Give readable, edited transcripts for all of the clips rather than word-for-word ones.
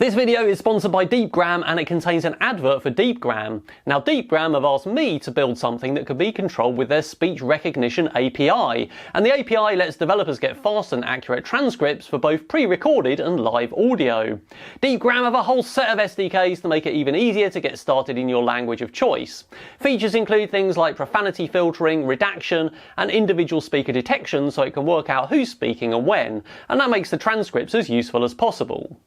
This video is sponsored by Deepgram and it contains an advert for Deepgram. Now Deepgram have asked me to build something that could be controlled with their speech recognition API, and the API lets developers get fast and accurate transcripts for both pre-recorded and live audio. Deepgram have a whole set of SDKs to make it even easier to get started in your language of choice. Features include things like profanity filtering, redaction and individual speaker detection so it can work out who's speaking and when, and that makes the transcripts as useful as possible.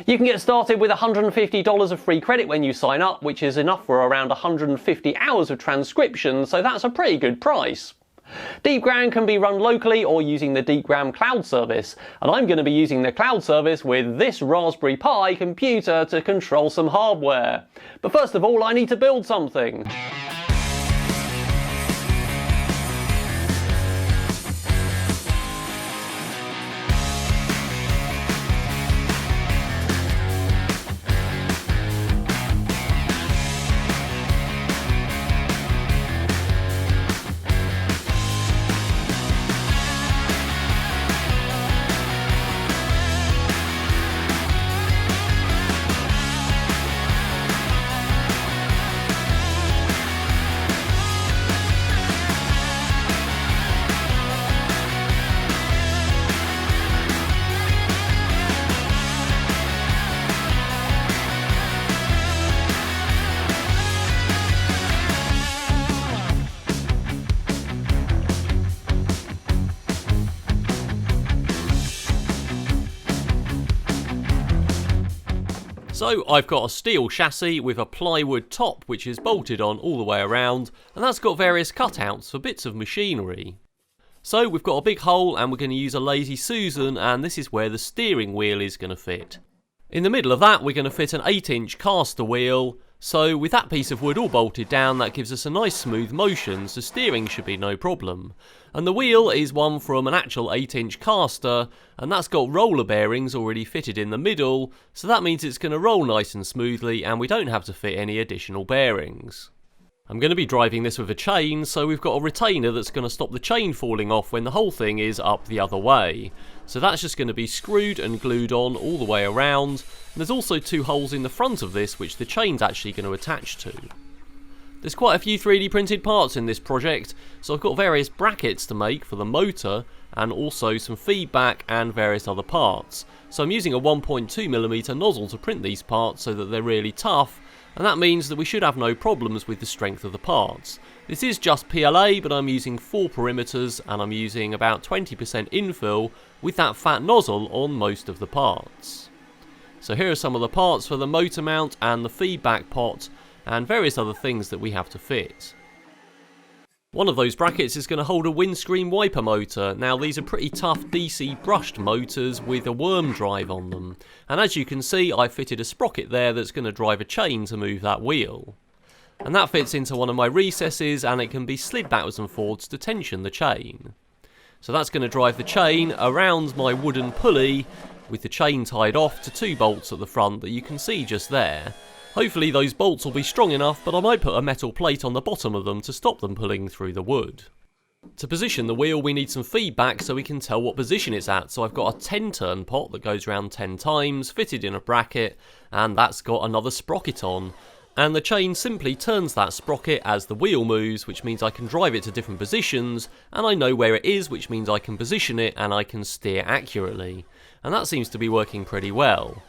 You can get started with $150 of free credit when you sign up, which is enough for around 150 hours of transcription, so that's a pretty good price. Deepgram can be run locally or using the Deepgram cloud service, and I'm going to be using the cloud service with this Raspberry Pi computer to control some hardware. But first of all, I need to build something. So I've got a steel chassis with a plywood top which is bolted on all the way around, and that's got various cutouts for bits of machinery. So we've got a big hole and we're going to use a Lazy Susan, and this is where the steering wheel is going to fit. In the middle of that we're going to fit an 8-inch caster wheel, so with that piece of wood all bolted down that gives us a nice smooth motion, so steering should be no problem. And the wheel is one from an actual 8-inch caster, and that's got roller bearings already fitted in the middle, so that means it's going to roll nice and smoothly and we don't have to fit any additional bearings. I'm going to be driving this with a chain, so we've got a retainer that's going to stop the chain falling off when the whole thing is up the other way. So that's just going to be screwed and glued on all the way around. And there's also 2 holes in the front of this which the chain's actually going to attach to. There's quite a few 3D printed parts in this project, so I've got various brackets to make for the motor and also some feedback and various other parts. So I'm using a 1.2mm nozzle to print these parts so that they're really tough, and that means that we should have no problems with the strength of the parts. This is just PLA, but I'm using 4 perimeters and I'm using about 20% infill with that fat nozzle on most of the parts. So here are some of the parts for the motor mount and the feedback pot and various other things that we have to fit. One of those brackets is going to hold a windscreen wiper motor. Now these are pretty tough DC brushed motors with a worm drive on them, and as you can see I fitted a sprocket there that's going to drive a chain to move that wheel. And that fits into one of my recesses and it can be slid backwards and forwards to tension the chain. So that's going to drive the chain around my wooden pulley with the chain tied off to 2 bolts at the front that you can see just there. Hopefully those bolts will be strong enough, but I might put a metal plate on the bottom of them to stop them pulling through the wood. To position the wheel we need some feedback so we can tell what position it's at, so I've got a 10-turn pot that goes round 10 times, fitted in a bracket, and that's got another sprocket on. And the chain simply turns that sprocket as the wheel moves, which means I can drive it to different positions, and I know where it is, which means I can position it and I can steer accurately. And that seems to be working pretty well.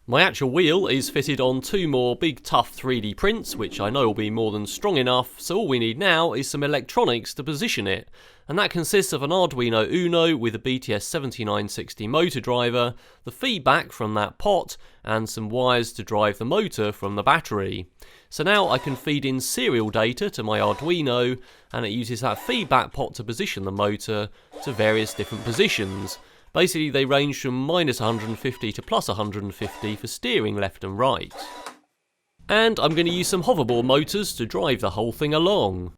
My actual wheel is fitted on 2 more big tough 3D prints, which I know will be more than strong enough, so all we need now is some electronics to position it. And that consists of an Arduino Uno with a BTS 7960 motor driver, the feedback from that pot, and some wires to drive the motor from the battery. So now I can feed in serial data to my Arduino, and it uses that feedback pot to position the motor to various different positions. Basically they range from -150 to +150 for steering left and right. And I'm going to use some hoverboard motors to drive the whole thing along.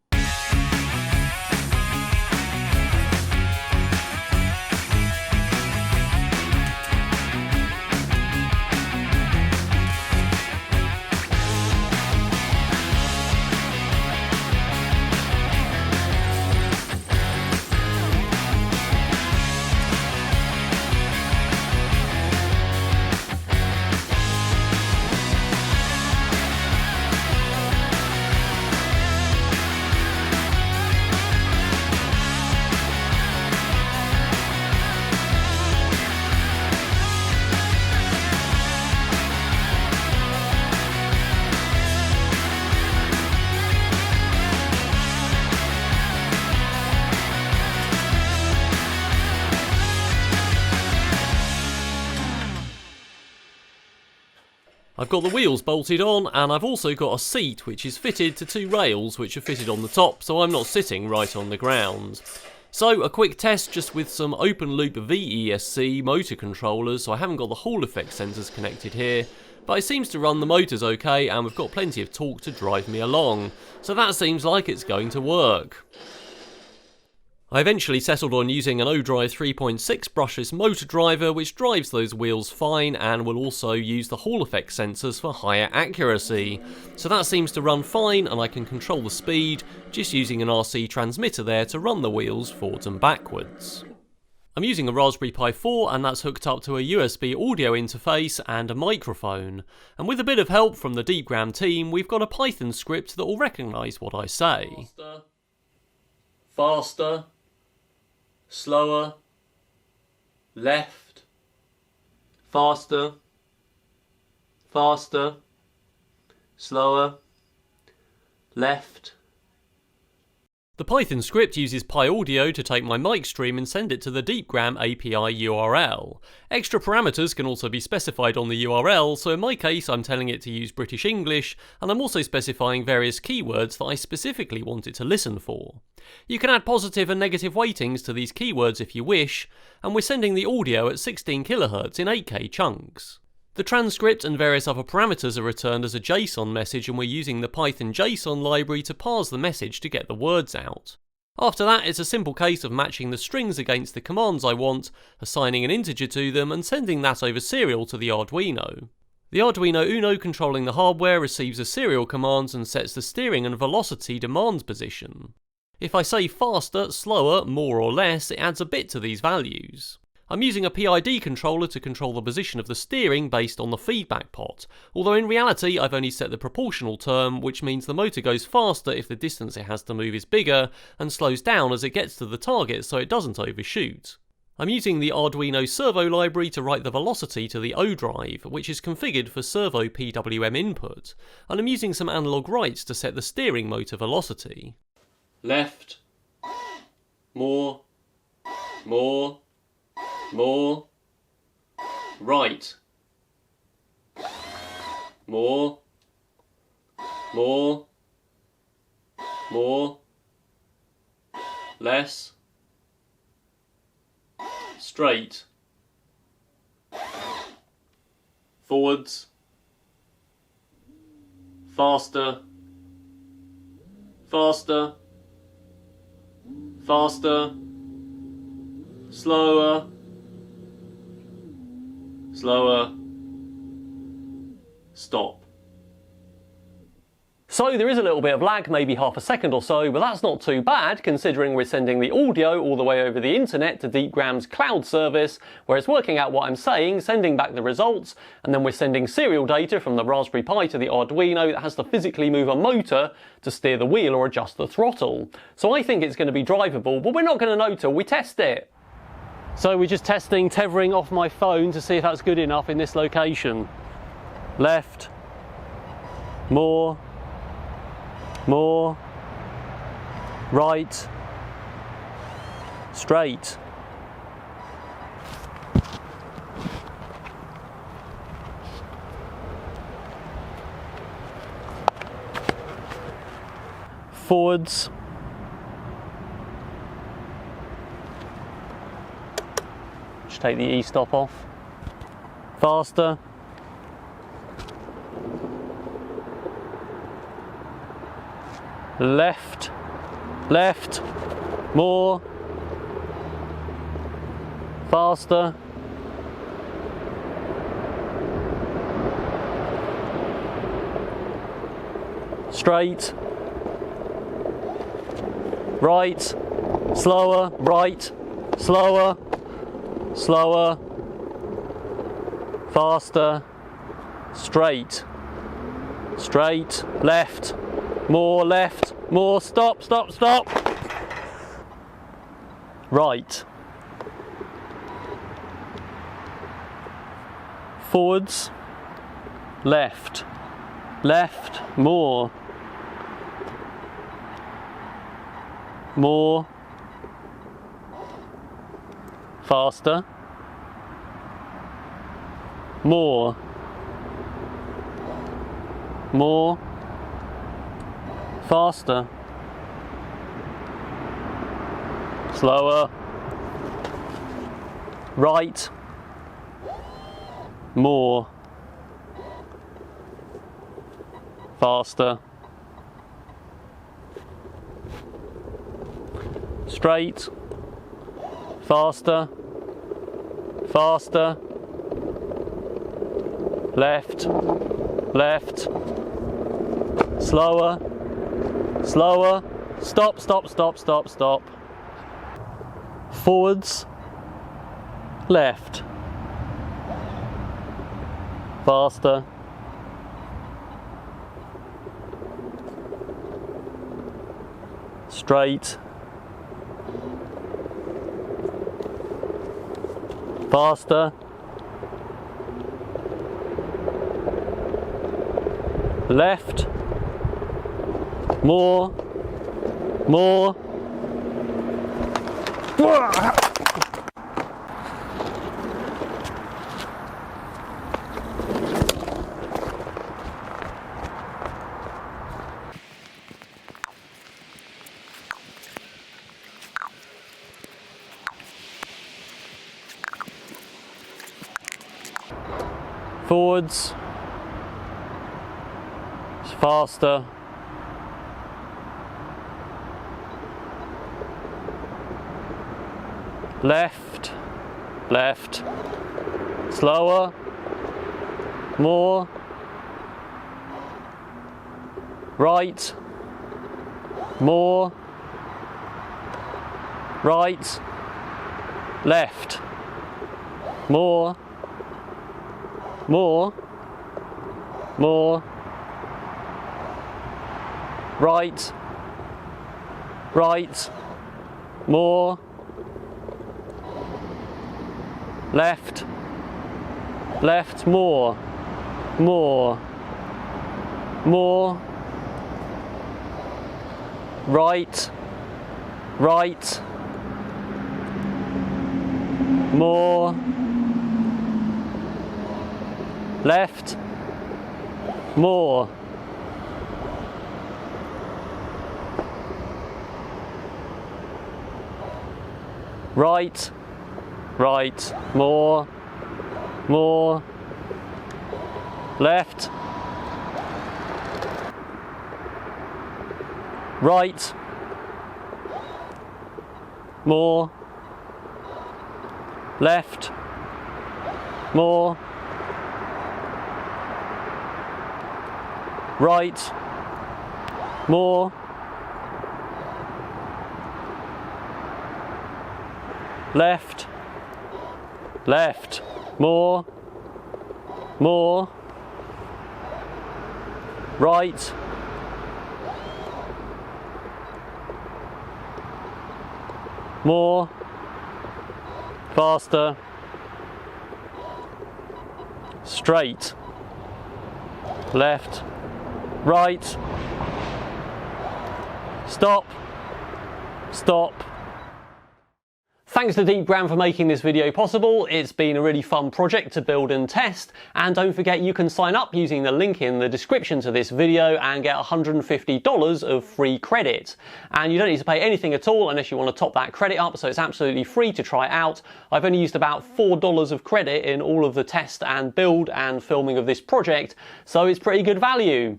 I've got the wheels bolted on, and I've also got a seat which is fitted to two rails which are fitted on the top, so I'm not sitting right on the ground. So a quick test just with some open loop VESC motor controllers, so I haven't got the Hall effect sensors connected here, but it seems to run the motors okay, and we've got plenty of torque to drive me along, so that seems like it's going to work. I eventually settled on using an ODrive 3.6 brushless motor driver which drives those wheels fine and will also use the Hall effect sensors for higher accuracy. So that seems to run fine, and I can control the speed just using an RC transmitter there to run the wheels forwards and backwards. I'm using a Raspberry Pi 4, and that's hooked up to a USB audio interface and a microphone. And with a bit of help from the Deepgram team, we've got a Python script that will recognise what I say. Faster. Slower, left, faster, faster, slower, left. The Python script uses PyAudio to take my mic stream and send it to the Deepgram API URL. Extra parameters can also be specified on the URL, so in my case I'm telling it to use British English, and I'm also specifying various keywords that I specifically want it to listen for. You can add positive and negative weightings to these keywords if you wish, and we're sending the audio at 16 kHz in 8K chunks. The transcript and various other parameters are returned as a JSON message, and we're using the Python JSON library to parse the message to get the words out. After that, it's a simple case of matching the strings against the commands I want, assigning an integer to them, and sending that over serial to the Arduino. The Arduino Uno controlling the hardware receives the serial commands and sets the steering and velocity demand position. If I say faster, slower, more or less, it adds a bit to these values. I'm using a PID controller to control the position of the steering based on the feedback pot, although in reality I've only set the proportional term, which means the motor goes faster if the distance it has to move is bigger, and slows down as it gets to the target so it doesn't overshoot. I'm using the Arduino servo library to write the velocity to the ODrive, which is configured for servo PWM input, and I'm using some analog writes to set the steering motor velocity. Left, more, right, more, less, straight, forwards, faster, faster, faster, slower, slower, stop. So there is a little bit of lag, maybe half a second or so, but that's not too bad considering we're sending the audio all the way over the internet to Deepgram's cloud service, where it's working out what I'm saying, sending back the results, and then we're sending serial data from the Raspberry Pi to the Arduino that has to physically move a motor to steer the wheel or adjust the throttle. So I think it's going to be drivable, but we're not going to know till we test it. So we're just testing tethering off my phone to see if that's good enough in this location. Left, more, right, straight. Forwards. Just take the E-stop off. Faster. Left, left, more, faster, straight, right, slower, right, slower, slower, faster, straight, straight, left, more, stop, stop, stop. Right. Forwards. Left. Left, more. More. Faster. More. more, faster, slower, right, more, faster, straight, faster, faster, left, left, slower, slower, stop, stop, stop, stop, stop, forwards, left, faster, straight, faster, left, more, more, forwards, faster, left, left, slower, more, right, more, right, left, more, more, more, right, right, more, left, left, more, more, more, right, right, more, left, more, right, right, more, more, left, right, more, left, more, right, more, left, left, more, more, right, more, faster, straight, left, right, stop, stop. Thanks to Deepgram for making this video possible. It's been a really fun project to build and test, and don't forget you can sign up using the link in the description to this video and get $150 of free credit. And you don't need to pay anything at all unless you want to top that credit up, so it's absolutely free to try it out. I've only used about $4 of credit in all of the test and build and filming of this project, so it's pretty good value.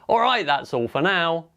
Alright, that's all for now.